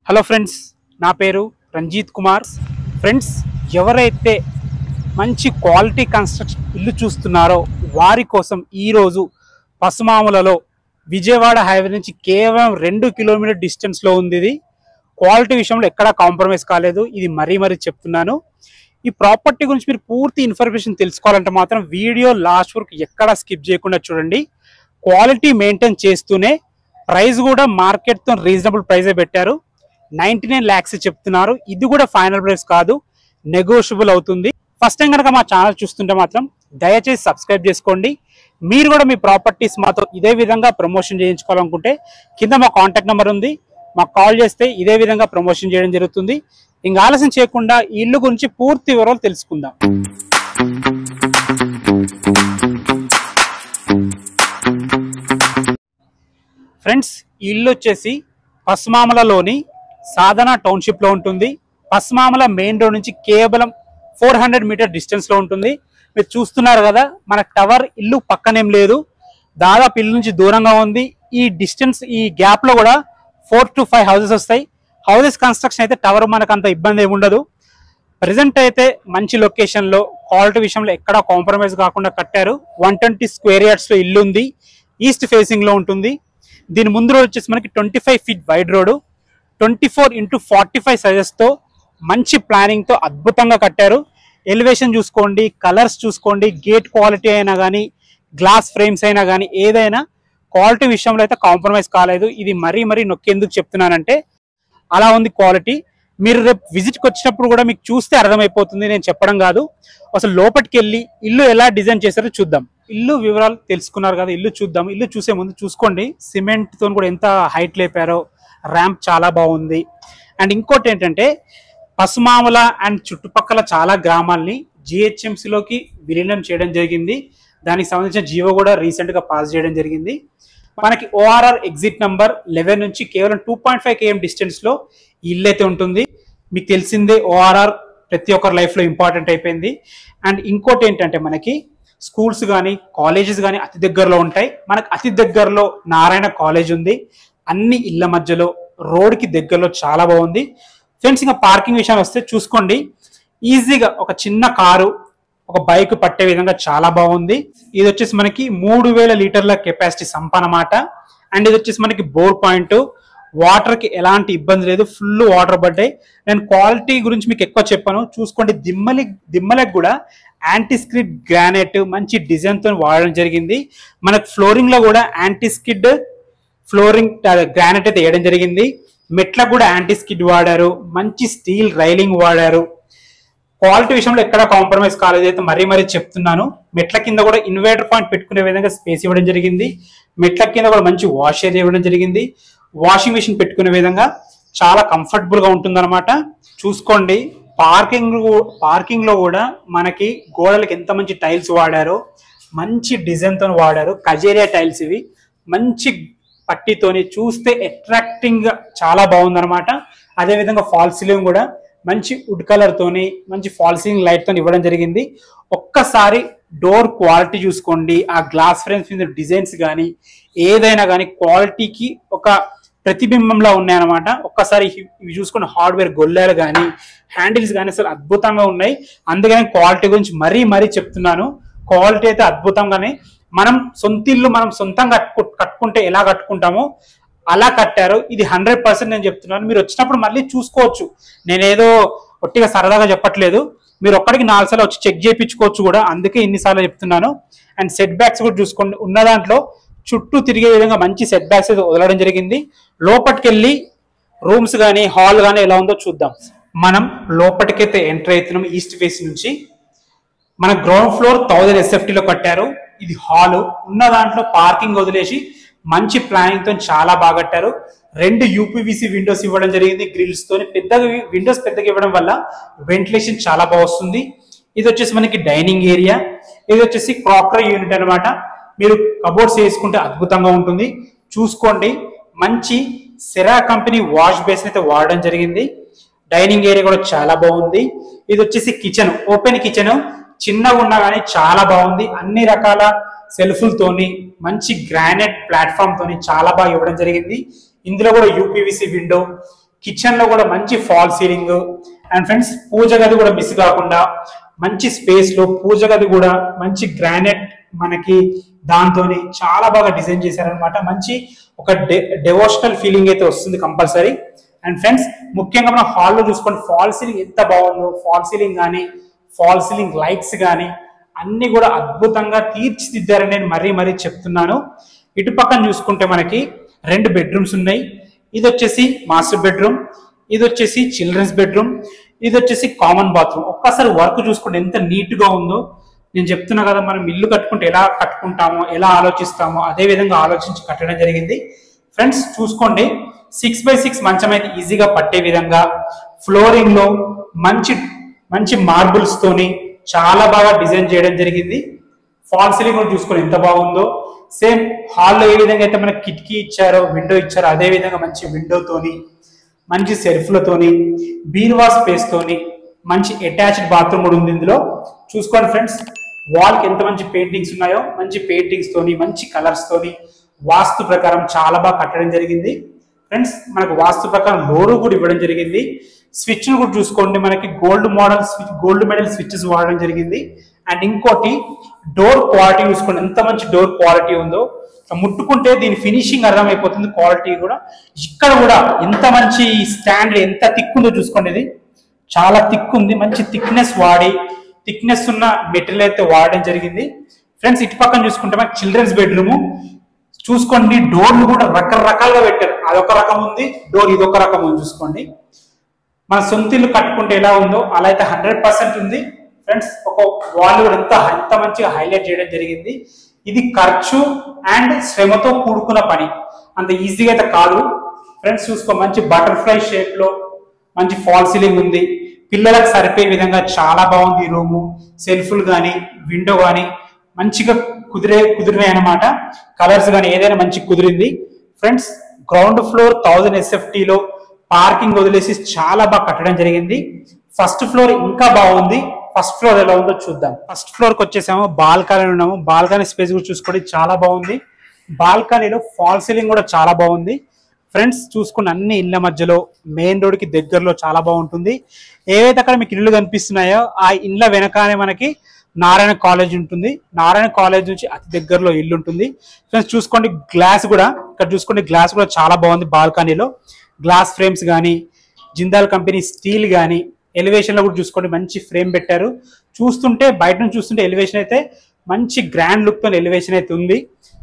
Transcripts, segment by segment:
Hello friends, నా పేరు Ranjith Kumar. Friends, ఎవరైతే మంచి క్వాలిటీ కన్స్ట్రక్షన్ ఇల్లు చూస్తున్నారో వారి కోసం ఈరోజు పసుమాములలో విజయవాడ హైవే నుంచి కేవలం 2 కిలోమీటర్ డిస్టెన్స్లో ఉంది. ఇది క్వాలిటీ విషయంలో ఎక్కడా కాంప్రమైజ్ కాలేదు. ఇది మరీ చెప్తున్నాను. ఈ ప్రాపర్టీ గురించి మీరు పూర్తి ఇన్ఫర్మేషన్ తెలుసుకోవాలంటే మాత్రం వీడియో లాస్ట్ వరకు ఎక్కడా స్కిప్ చేయకుండా చూడండి. క్వాలిటీ మెయింటైన్ చేస్తూనే ప్రైస్ కూడా మార్కెట్తో రీజనబుల్ ప్రైజే పెట్టారు. 99 lakhs చెప్తున్నారు. ఇది కూడా ఫైనల్ ప్రైస్ కాదు, నెగోషియబుల్ అవుతుంది. ఫస్ట్ టైం కనుక మా ఛానల్ చూస్తుంటే మాత్రం దయచేసి సబ్స్క్రైబ్ చేసుకోండి. మీరు కూడా మీ ప్రాపర్టీస్ మాతో ఇదే విధంగా ప్రమోషన్ చేయించుకోవాలనుకుంటే కింద మా కాంటాక్ట్ నెంబర్ ఉంది, మాకు కాల్ చేస్తే ఇదే విధంగా ప్రమోషన్ చేయడం జరుగుతుంది. ఇంకా ఆలస్యం చేయకుండా ఈ ఇల్లు గురించి పూర్తి వివరాలు తెలుసుకుందాం. ఫ్రెండ్స్, ఈ ఇల్లు వచ్చేసి పసుమామలలోని సాధన టౌన్షిప్ లో ఉంటుంది. పసుమామల మెయిన్ రోడ్ నుంచి కేవలం 400 మీటర్ డిస్టెన్స్ లో ఉంటుంది. మీరు చూస్తున్నారు కదా, మన టవర్ ఇల్లు పక్కనేం లేదు, దాదాపు ఇల్లు నుంచి దూరంగా ఉంది. ఈ డిస్టెన్స్, ఈ గ్యాప్ లో కూడా 4 to 5 హౌసెస్ వస్తాయి. హౌసెస్ కన్స్ట్రక్షన్ అయితే టవర్ మనకు అంత ఇబ్బంది ఏమి ఉండదు. ప్రజెంట్ అయితే మంచి లొకేషన్ లో క్వాలిటీ విషయంలో ఎక్కడా కాంప్రమైజ్ కాకుండా కట్టారు. 120 స్క్వేర్ యార్డ్స్ లో ఇల్లు ఉంది. ఈస్ట్ ఫేసింగ్ లో ఉంటుంది. దీని ముందు రోడ్ వచ్చేసి మనకి 25 feet wide road, 24x45 sizes తో మంచి ప్లానింగ్ తో అద్భుతంగా కట్టారు. ఎలివేషన్ చూసుకోండి, కలర్స్ చూసుకోండి, గేట్ క్వాలిటీ అయినా కానీ, గ్లాస్ ఫ్రేమ్స్ అయినా కానీ, ఏదైనా క్వాలిటీ విషయంలో అయితే కాంప్రమైజ్ కాలేదు. ఇది మరీ నొక్కేందుకు చెప్తున్నానంటే అలా ఉంది క్వాలిటీ. మీరు రేపు విజిట్కి వచ్చినప్పుడు కూడా మీకు చూస్తే అర్థమైపోతుంది, నేను చెప్పడం కాదు. అసలు లోపలికి వెళ్ళి ఇల్లు ఎలా డిజైన్ చేశారో చూద్దాం. ఇల్లు వివరాలు తెలుసుకున్నారు కదా, ఇల్లు చూద్దాం. ఇల్లు చూసే ముందు చూసుకోండి, సిమెంట్ తో కూడా ఎంత హైట్ లేపారో, ర్యాంప్ చాలా బాగుంది. అండ్ ఇంకోటి ఏంటంటే పసుమామల అండ్ చుట్టుపక్కల చాలా గ్రామాల్ని జిహెచ్ఎంసీలోకి విలీనం చేయడం జరిగింది. దానికి సంబంధించిన జీవో కూడా రీసెంట్ గా పాస్ చేయడం జరిగింది. మనకి ఓఆర్ఆర్ ఎగ్జిట్ నంబర్ 11 నుంచి కేవలం 2.5 km డిస్టెన్స్ లో ఇల్లు అయితే ఉంటుంది. మీకు తెలిసిందే, ఓఆర్ఆర్ ప్రతి ఒక్కరి లైఫ్ లో ఇంపార్టెంట్ అయిపోయింది. అండ్ ఇంకోటి ఏంటంటే మనకి స్కూల్స్ కానీ కాలేజెస్ కానీ అతి దగ్గరలో ఉంటాయి. మనకు అతి దగ్గరలో నారాయణ కాలేజ్ ఉంది. అన్ని ఇళ్ల మధ్యలో, రోడ్కి దగ్గరలో చాలా బాగుంది. ఫ్రెండ్స్, ఇంకా పార్కింగ్ విషయం వస్తే చూసుకోండి, ఈజీగా ఒక చిన్న కారు, ఒక బైక్ పట్టే విధంగా చాలా బాగుంది. ఇది వచ్చేసి మనకి 3000 లీటర్ల కెపాసిటీ సంప్ అన్నమాట. అండ్ ఇది వచ్చేసి మనకి బోర్ పాయింట్, వాటర్ కి ఎలాంటి ఇబ్బంది లేదు, ఫుల్ వాటర్ పడ్డాయి. నేను క్వాలిటీ గురించి మీకు ఎక్కువ చెప్పాను. చూసుకోండి, దిమ్మలకు కూడా యాంటీ స్కిడ్ గ్రానైట్ మంచి డిజైన్ తో వాడడం జరిగింది. మనకు ఫ్లోరింగ్ లో కూడా యాంటీ స్కిడ్ ఫ్లోరింగ్ గ్రానైట్ అయితే వేయడం జరిగింది. మెట్లకు కూడా యాంటీ స్కిడ్ వాడారు, మంచి స్టీల్ రైలింగ్ వాడారు. క్వాలిటీ విషయంలో ఎక్కడ కాంప్రమైజ్ కాలేదు అయితే మరీ చెప్తున్నాను. మెట్ల కింద కూడా ఇన్వర్టర్ పాయింట్ పెట్టుకునే విధంగా స్పేస్ ఇవ్వడం జరిగింది. మెట్ల కింద కూడా మంచి వాష్ ఏరియా ఇవ్వడం జరిగింది. వాషింగ్ మెషిన్ పెట్టుకునే విధంగా చాలా కంఫర్టబుల్ గా ఉంటుంది అనమాట. చూసుకోండి, పార్కింగ్ లో కూడా మనకి గోడలకి ఎంత మంచి టైల్స్ వాడారో, మంచి డిజైన్ తో వాడారు. కజేరియా టైల్స్ ఇవి, మంచి పట్టితోని చూస్తే అట్రాక్టింగ్ గా చాలా బాగుందన్నమాట. అదే విధంగా ఫాల్ సీలింగ్ కూడా మంచి వుడ్ కలర్ తోని, మంచి ఫాల్ సీలింగ్ లైట్ తోని ఇవ్వడం జరిగింది. ఒక్కసారి డోర్ క్వాలిటీ చూసుకోండి, ఆ గ్లాస్ ఫ్రేమ్స్ మీద డిజైన్స్ కానీ ఏదైనా కానీ క్వాలిటీకి ఒక ప్రతిబింబంలా ఉన్నాయన్నమాట. ఒక్కసారి ఇవి చూసుకున్న హార్డ్వేర్ గొల్లాలు కానీ, హ్యాండిల్స్ కానీ అసలు అద్భుతంగా ఉన్నాయి. అందుకని క్వాలిటీ గురించి మరీ చెప్తున్నాను. క్వాలిటీ అయితే అద్భుతంగానే, మనం సొంత ఇల్లు మనం సొంతంగా కట్టుకుంటే ఎలా కట్టుకుంటామో అలా కట్టారు. ఇది 100% నేను చెప్తున్నాను. మీరు వచ్చినప్పుడు మళ్ళీ చూసుకోవచ్చు, నేనేదో ఒట్టిగా సరదాగా చెప్పట్లేదు. మీరు ఒక్కడికి 4 సార్లు వచ్చి చెక్ చేయించుకోవచ్చు కూడా, అందుకే ఇన్నిసార్లు చెప్తున్నాను. అండ్ సెట్ బ్యాక్స్ కూడా చూసుకోండి, ఉన్న దాంట్లో చుట్టూ తిరిగే విధంగా మంచి సెట్ బ్యాక్స్ అయితే వదలడం జరిగింది. లోపలికి వెళ్ళి రూమ్స్ కానీ హాల్ కానీ ఎలా ఉందో చూద్దాం. మనం లోపలికైతే ఎంటర్ అవుతున్నాం. ఈస్ట్ ఫేస్ నుంచి మన గ్రౌండ్ ఫ్లోర్ 1000 SFT లో కట్టారు. ఇది హాల్, ఉన్న దాంట్లో పార్కింగ్ వదిలేసి మంచి ప్లానింగ్ తో చాలా బాగా కట్టారు. 2 UPVC విండోస్ ఇవ్వడం జరిగింది, గ్రిల్స్ తోని. విండోస్ పెద్దగా ఇవ్వడం వల్ల వెంటిలేషన్ చాలా బాగా వస్తుంది. ఇది వచ్చేసి మనకి డైనింగ్ ఏరియా, ఇది వచ్చేసి క్రాకరీ యూనిట్ అనమాట. మీరు కబోర్డ్స్ వేసుకుంటే అద్భుతంగా ఉంటుంది. చూసుకోండి, మంచి సెరా కంపెనీ వాష్ బేసిన్ అయితే వాడడం జరిగింది. డైనింగ్ ఏరియా కూడా చాలా బాగుంది. ఇది వచ్చేసి కిచెన్, ఓపెన్ కిచెన్, చిన్నగా ఉన్నా కానీ చాలా బాగుంది. అన్ని రకాల సెల్ఫ్లతోని, మంచి గ్రానైట్ ప్లాట్ఫామ్ తోని చాలా బాగా ఇవ్వడం జరిగింది. ఇందులో కూడా యూపీవీసీ విండో, కిచెన్ లో కూడా మంచి ఫాల్ సీలింగ్. అండ్ ఫ్రెండ్స్ పూజ గది కూడా మిస్ కాకుండా మంచి స్పేస్ లో పూజ గది కూడా మంచి గ్రానైట్ మనకి దాంతో చాలా బాగా డిజైన్ చేశారనమాట. మంచి ఒక డెవోషనల్ ఫీలింగ్ అయితే వస్తుంది కంపల్సరీ. అండ్ ఫ్రెండ్స్ ముఖ్యంగా మనం హాల్లో చూసుకోండి ఫాల్ సీలింగ్ ఎంత బాగుందో. ఫాల్ సీలింగ్ కానీ ఫాల్ సీలింగ్ లైట్స్ కానీ అన్ని కూడా అద్భుతంగా తీర్చిదిద్దారని నేను మరీ చెప్తున్నాను. ఇటు పక్కన చూసుకుంటే మనకి 2 బెడ్రూమ్స్ ఉన్నాయి. ఇది వచ్చేసి మాస్టర్ బెడ్రూమ్, ఇది వచ్చేసి చిల్డ్రన్స్ బెడ్రూమ్, ఇది వచ్చేసి కామన్ బాత్రూమ్. ఒక్కసారి వర్క్ చూసుకుంటే ఎంత నీట్ గా ఉందో. నేను చెప్తున్నా కదా, మనం ఇల్లు కట్టుకుంటే ఎలా కట్టుకుంటామో ఎలా ఆలోచిస్తామో అదే విధంగా ఆలోచించి కట్టడం జరిగింది. ఫ్రెండ్స్ చూసుకోండి 6x6 మంచం అయితే ఈజీగా పట్టే విధంగా ఫ్లోరింగ్ లో మంచి మార్బుల్స్ తోని చాలా బాగా డిజైన్ చేయడం జరిగింది. ఫాల్ సీలింగ్ కూడా చూసుకోండి ఎంత బాగుందో. సేమ్ హాల్లో ఏ విధంగా అయితే మనకి కిటికీ ఇచ్చారో విండో ఇచ్చారో అదే విధంగా మంచి విండోతోని మంచి సెల్ఫ్లతోని బీరువా స్పేస్ తోని మంచి అటాచ్డ్ బాత్రూమ్ కూడా ఉంది ఇందులో. చూసుకోండి ఫ్రెండ్స్ వాల్ కి ఎంత మంచి పెయింటింగ్స్ ఉన్నాయో. మంచి పెయింటింగ్స్ తోని మంచి కలర్స్ తోని వాస్తు ప్రకారం చాలా బాగా కట్టడం జరిగింది. ఫ్రెండ్స్ మనకు వాస్తు ప్రకారం డోర్ కూడా ఇవ్వడం జరిగింది. స్విచ్ కూడా చూసుకోండి మనకి గోల్డ్ మెడల్ స్విచ్చెస్ వాడడం జరిగింది. అండ్ ఇంకోటి డోర్ క్వాలిటీ చూసుకోండి ఎంత మంచి డోర్ క్వాలిటీ ఉందో. ముట్టుకుంటే దీని ఫినిషింగ్ అర్థమైపోతుంది క్వాలిటీ కూడా. ఇక్కడ కూడా ఎంత మంచి స్టాండ్ ఎంత థిక్ ఉందో చూసుకోండి. ఇది చాలా థిక్ ఉంది. మంచి థిక్నెస్ ఉన్న మెటీరియల్ అయితే వాడడం జరిగింది. ఫ్రెండ్స్ ఇటు పక్కన చూసుకుంటే మనకి చిల్డ్రన్స్ బెడ్రూమ్ చూసుకోండి. డోర్లు కూడా రకరకాలుగా పెట్టారు. అదొక రకం ఉంది, డోర్ ఇదొక రకం ఉంది. చూసుకోండి మన సొంత ఇల్లు కట్టుకుంటే ఎలా ఉందో అలా అయితే 100% ఉంది. ఫ్రెండ్స్ ఒక వాల్ కూడా ఎంత మంచిగా హైలైట్ చేయడం జరిగింది. ఇది ఖర్చు అండ్ శ్రమతో కూడుకున్న పని, అంత ఈజీగా అయితే కాదు. ఫ్రెండ్స్ చూసుకో మంచి బటర్ఫ్లై షేప్ లో మంచి ఫాల్ సీలింగ్ ఉంది. పిల్లలకు సరిపోయే విధంగా చాలా బాగుంది ఈ రూము. సెల్ఫ్లు కానీ విండో కానీ మంచిగా కుదిరినాయి అనమాట. కలర్స్ కానీ ఏదైనా మంచి కుదిరింది. ఫ్రెండ్స్ గ్రౌండ్ ఫ్లోర్ 1000 SFT లో పార్కింగ్ వదిలేసి చాలా బాగా కట్టడం జరిగింది. ఫస్ట్ ఫ్లోర్ ఇంకా బాగుంది. ఫస్ట్ ఫ్లోర్ ఎలా ఉందో చూద్దాం. ఫస్ట్ ఫ్లోర్ కి వచ్చేసాము, బాల్కనీ ఉన్నాము. బాల్కనీ స్పేస్ కూడా చూసుకోండి చాలా బాగుంది. బాల్కనీలో ఫాల్ సీలింగ్ కూడా చాలా బాగుంది. ఫ్రెండ్స్ చూసుకున్న అన్ని ఇళ్ల మధ్యలో మెయిన్ రోడ్ కి దగ్గరలో చాలా బాగుంటుంది. ఏవైతే అక్కడ మీకు ఇల్లు కనిపిస్తున్నాయో ఆ ఇళ్ల వెనకానే మనకి నారాయణ కాలేజ్ ఉంటుంది. నారాయణ కాలేజ్ నుంచి అతి దగ్గరలో ఇల్లు ఉంటుంది. ఫ్రెండ్స్ చూసుకోండి గ్లాస్ కూడా ఇక్కడ చూసుకోండి, గ్లాస్ కూడా చాలా బాగుంది. బాల్కనీలో గ్లాస్ ఫ్రేమ్స్ కానీ జిందాల్ కంపెనీ స్టీల్ కానీ ఎలివేషన్ లో కూడా చూసుకోండి మంచి ఫ్రేమ్ పెట్టారు. చూస్తుంటే బయట నుంచి చూస్తుంటే ఎలివేషన్ అయితే మంచి గ్రాండ్ లుక్ తో ఎలివేషన్ అయితే ఉంది.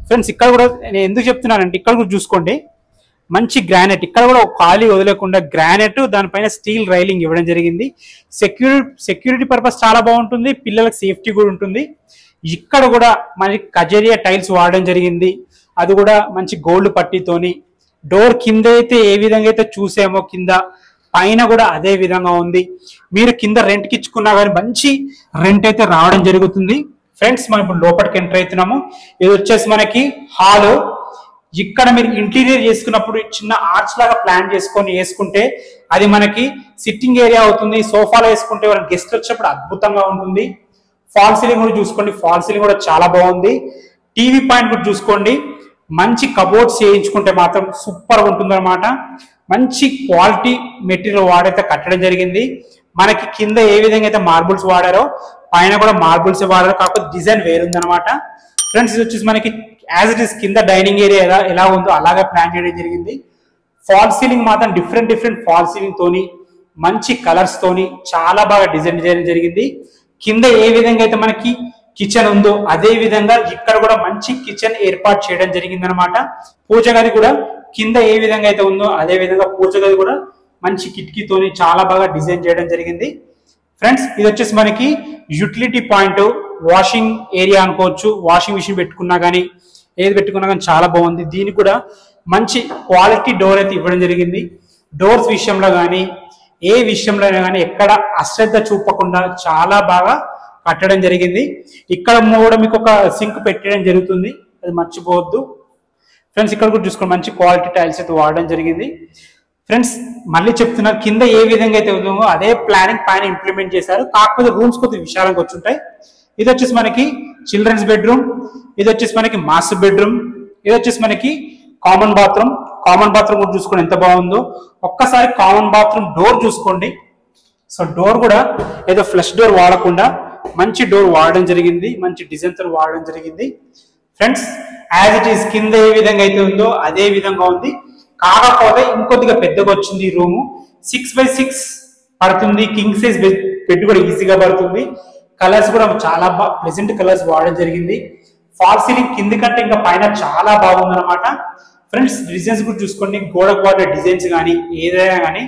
ఫ్రెండ్స్ ఇక్కడ కూడా నేను ఎందుకు చెప్తున్నానంటే ఇక్కడ కూడా చూసుకోండి మంచి గ్రానైట్, ఇక్కడ కూడా ఖాళీ వదిలేకుండా గ్రానైట్ దానిపైన స్టీల్ రైలింగ్ ఇవ్వడం జరిగింది. సెక్యూరిటీ పర్పస్ చాలా బాగుంటుంది, పిల్లలకు సేఫ్టీ కూడా ఉంటుంది. ఇక్కడ కూడా మనకి కజేరియా టైల్స్ వాడడం జరిగింది. అది కూడా మంచి గోల్డ్ పట్టీతోని. డోర్ కింద అయితే ఏ విధంగా అయితే చూసామో కింద పైన కూడా అదే విధంగా ఉంది. మీరు కింద రెంట్కి ఇచ్చుకున్నా కానీ మంచి రెంట్ అయితే రావడం జరుగుతుంది. ఫ్రెండ్స్ మనం ఇప్పుడు లోపలికి ఎంటర్ అవుతున్నాము. ఇది వచ్చేసి మనకి హాల్. ఇక్కడ మీరు ఇంటీరియర్ చేసుకున్నప్పుడు చిన్న ఆర్చ్ లాగా ప్లాన్ చేసుకొని వేసుకుంటే అది మనకి సిట్టింగ్ ఏరియా అవుతుంది. సోఫాలో వేసుకుంటే ఎవరైనా గెస్ట్ వచ్చినప్పుడు అద్భుతంగా ఉంటుంది. ఫాల్ సీలింగ్ కూడా చూసుకోండి, ఫాల్ సీలింగ్ కూడా చాలా బాగుంది. టీవీ పాయింట్ కూడా చూసుకోండి, మంచి కబోర్డ్స్ చేయించుకుంటే మాత్రం సూపర్ ఉంటుంది అనమాట. మంచి క్వాలిటీ మెటీరియల్ వాడైతే కట్టడం జరిగింది. మనకి కింద ఏ విధంగా అయితే మార్బుల్స్ వాడారో పైన కూడా మార్బుల్స్ వాడారో, కాకపోతే డిజైన్ వేరుంది అనమాట. ఫ్రెండ్స్ ఇది వచ్చేసి మనకి యాజ్ ఇట్ ఈస్ కింద డైనింగ్ ఏరియా ఎలా ఉందో అలాగే ప్లాన్ చేయడం జరిగింది. ఫాల్ సీలింగ్ మాత్రం డిఫరెంట్ ఫాల్ సీలింగ్ తోని మంచి కలర్స్ తోని చాలా బాగా డిజైన్ చేయడం జరిగింది. కింద ఏ విధంగా అయితే మనకి కిచెన్ ఉందో అదే విధంగా ఇక్కడ కూడా మంచి కిచెన్ ఏర్పాటు చేయడం జరిగింది అనమాట. పూజ గది కూడా కింద ఏ విధంగా అయితే ఉందో అదే విధంగా పూజ గది కూడా మంచి కిటికీతోని చాలా బాగా డిజైన్ చేయడం జరిగింది. ఫ్రెండ్స్ ఇది వచ్చేసి మనకి యూటిలిటీ పాయింట్, వాషింగ్ ఏరియా అనుకోవచ్చు. వాషింగ్ మిషన్ పెట్టుకున్నా కానీ ఏది పెట్టుకున్నా కానీ చాలా బాగుంది. దీనికి కూడా మంచి క్వాలిటీ డోర్ అయితే ఇవ్వడం జరిగింది. డోర్స్ విషయంలో కానీ ఏ విషయంలో కానీ ఎక్కడ అశ్రద్ధ చూపకుండా చాలా బాగా కట్టడం జరిగింది. ఇక్కడ కూడా మీకు ఒక సింక్ పెట్టడం జరుగుతుంది, అది మర్చిపోవద్దు. ఫ్రెండ్స్ ఇక్కడ కూడా చూసుకోండి మంచి క్వాలిటీ టైల్స్ అయితే వాడడం జరిగింది. ఫ్రెండ్స్ మళ్ళీ చెప్తున్నా కింద ఏ విధంగా అయితే ఉందో అదే ప్లానింగ్ పైన ఇంప్లిమెంట్ చేశారు, కాకపోతే రూమ్స్ కొద్దిగా విశాలంగా వచ్చుంటాయి. ఇది వచ్చేసి మనకి చిల్డ్రన్స్ బెడ్రూమ్, ఇది వచ్చేసి మనకి మాస్టర్ బెడ్రూమ్, ఇది వచ్చేసి మనకి కామన్ బాత్రూమ్. కామన్ బాత్రూమ్ కూడా చూసుకోండి ఎంత బాగుందో. ఒక్కసారి కామన్ బాత్రూమ్ డోర్ చూసుకోండి. సో డోర్ కూడా ఏదో ఫ్లష్ డోర్ వాడకుండా మంచి డోర్ వాడడం జరిగింది, మంచి డిజైన్ తో వాడడం జరిగింది. ఫ్రెండ్స్ యాజ్ ఇట్ ఈస్ కింద ఏ విధంగా అయితే ఉందో అదే విధంగా ఉంది. కాకపోతే ఇంకొద్దిగా పెద్దగా వచ్చింది రూము. 6x6 పడుతుంది. కింగ్ సైజ్ బెడ్ కూడా ఈజీగా పడుతుంది. కలర్స్ కూడా చాలా ప్లెజెంట్ కలర్స్ వాడడం జరిగింది. ఫాల్ సీలింగ్ కింది కంటే ఇంకా పైన చాలా బాగుంది అనమాట. ఫ్రెండ్స్ డిజైన్స్ కూడా చూసుకోండి, గోడకు వాడే డిజైన్స్ కానీ ఏదైనా కానీ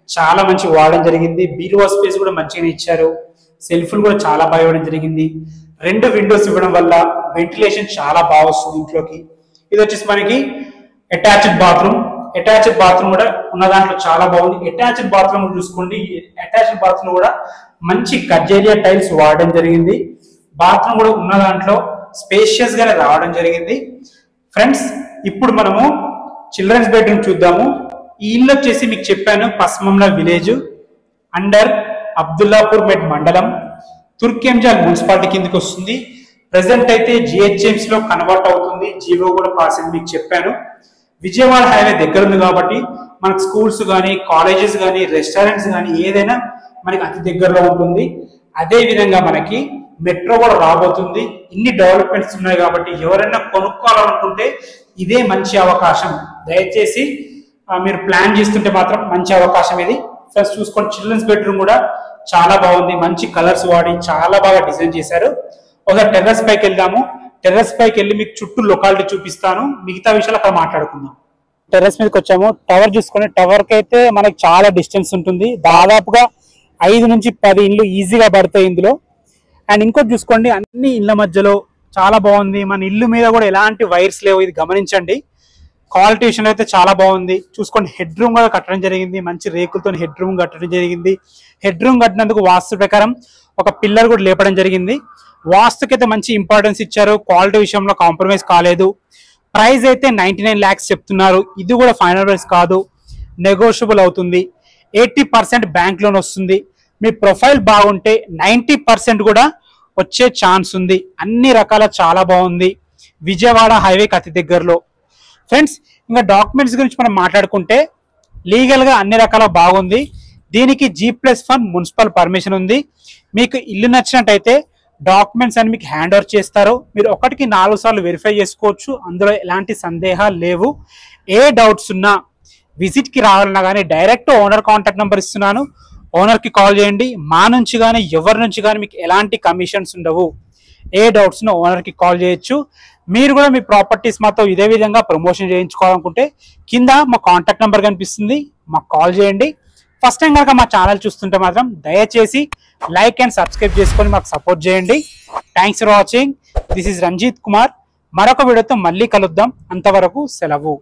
చాలా మంచి వాడడం జరిగింది. బీరువా స్పేస్ కూడా మంచిగా ఇచ్చారు. సెల్ఫ్లు కూడా చాలా బాగా ఇవ్వడం జరిగింది. 2 విండోస్ ఇవ్వడం వల్ల వెంటిలేషన్ చాలా బాగా వస్తుంది ఇంట్లోకి. ఇది వచ్చేసి మనకి అటాచ్డ్ బాత్రూమ్. అటాచ్డ్ బాత్రూమ్ కూడా ఉన్న దాంట్లో చాలా బాగుంది. అటాచ్డ్ బాత్రూమ్ చూసుకోండి, అటాచ్డ్ బాత్రూమ్ కూడా మంచి కజేరియా టైల్స్ వాడడం జరిగింది. బాత్రూమ్ కూడా ఉన్న దాంట్లో స్పేషియస్ గానే రావడం జరిగింది. ఫ్రెండ్స్ ఇప్పుడు మనము చిల్డ్రన్స్ బెడ్రూమ్ చూద్దాము. ఈ ఇల్లు వచ్చేసి మీకు చెప్పాను పస్మంల విలేజ్ అండర్ అబ్దుల్లాపూర్ మెట్ మండలం, తుర్కెంజాల్ మున్సిపాలిటీ కిందకి వస్తుంది. ప్రెసెంట్ అయితే జిహెచ్ఎంసీ లో కన్వర్ట్ అవుతుంది. జీవో కూడా పాస్ అని మీకు చెప్పాను. విజయవాడ హైవే దగ్గర ఉంది కాబట్టి మనకు స్కూల్స్ కానీ, కాలేజెస్ కానీ, రెస్టారెంట్స్ కానీ ఏదైనా మనకి అతి దగ్గరలో ఉంటుంది. అదే విధంగా మనకి మెట్రో కూడా రాబోతుంది. ఇన్ని డెవలప్మెంట్స్ ఉన్నాయి కాబట్టి ఎవరైనా కొనుక్కోవాలనుకుంటే ఇదే మంచి అవకాశం. దయచేసి మీరు ప్లాన్ చేస్తుంటే మాత్రం మంచి అవకాశం ఇది. ఫస్ట్ చూసుకోండి, చిల్డ్రన్స్ బెడ్రూమ్ కూడా చాలా బాగుంది. మంచి కలర్స్ వాడి చాలా బాగా డిజైన్ చేశారు. ఒకసారి టెర్రస్ పైకి వెళ్దాము. టెర్రస్ పైకి వెళ్ళి మీకు చుట్టూ లొకాలిటీ చూపిస్తాను, మిగతా విషయాలు అక్కడ మాట్లాడుకుందాం. టెర్రస్ మీదకి వచ్చాము. టవర్ చూసుకొని, టవర్ కి అయితే మనకి చాలా డిస్టెన్స్ ఉంటుంది. దాదాపుగా 5 నుంచి 10 ఇండ్లు ఈజీగా పడతాయి ఇందులో. అండ్ ఇంకోటి చూసుకోండి, అన్ని ఇళ్ల మధ్యలో చాలా బాగుంది. మన ఇల్లు మీద కూడా ఎలాంటి వైర్స్ లేవు, ఇది గమనించండి. క్వాలిటీ విషయంలో అయితే చాలా బాగుంది. చూసుకోండి, హెడ్ రూమ్ కూడా కట్టడం జరిగింది. మంచి రేకులతో హెడ్ రూమ్ కట్టడం జరిగింది. హెడ్ రూమ్ కట్టినందుకు వాస్తు ప్రకారం ఒక పిల్లర్ కూడా లేపడం జరిగింది. వాస్తుకైతే మంచి ఇంపార్టెన్స్ ఇచ్చారు. క్వాలిటీ విషయంలో కాంప్రమైజ్ కాలేదు. ప్రైస్ అయితే 99 lakhs చెప్తున్నారు. ఇది కూడా ఫైనల్ ప్రైస్ కాదు, నెగోషియబుల్ అవుతుంది. 80% బ్యాంక్ లోన్ వస్తుంది. మీ ప్రొఫైల్ బాగుంటే 90% కూడా వచ్చే ఛాన్స్ ఉంది. అన్ని రకాల చాలా బాగుంది. విజయవాడ హైవేకి అతి దగ్గరలో. ఫ్రెండ్స్ ఇంకా డాక్యుమెంట్స్ గురించి మనం మాట్లాడుకుంటే లీగల్ గా అన్ని రకాల బాగుంది. దీనికి G+1 మున్సిపల్ పర్మిషన్ ఉంది. మీకు ఇల్లు నచ్చినట్టయితే డాక్యుమెంట్స్ అని మీకు హ్యాండ్ ఓవర్ చేస్తారు. మీరు 1కి 4 సార్లు వెరిఫై చేసుకోవచ్చు. అందులో ఎలాంటి సందేహాలు లేవు. ఏ డౌట్స్ ఉన్నా విజిట్ కి రావాలన్నా కానీ డైరెక్ట్ ఓనర్ కాంటాక్ట్ నెంబర్ ఇస్తున్నాను, ఓనర్ కి కాల్ చేయండి. మా నుంచి కానీ ఎవరి నుంచి కానీ మీకు ఎలాంటి కమిషన్స్ ఉండవు. ఏ డౌట్స్ ఉన్నా ఓనర్ కి కాల్ చేయొచ్చు. మీరు కూడా మీ ప్రాపర్టీస్ మాతో ఇదే విధంగా ప్రమోషన్ చేయించుకోవాలనుకుంటే కింద మా కాంటాక్ట్ నెంబర్ కనిపిస్తుంది, మాకు కాల్ చేయండి. ఫస్ట్ టైం కనుక మా ఛానల్ చూస్తుంటే మాత్రం దయచేసి లైక్ అండ్ సబ్స్క్రైబ్ చేసుకొని మాకు సపోర్ట్ చేయండి. Thanks for watching. This is Ranjith Kumar. మరొక వీడియోతో మళ్ళీ కలుద్దాం. అంతవరకు సెలవు.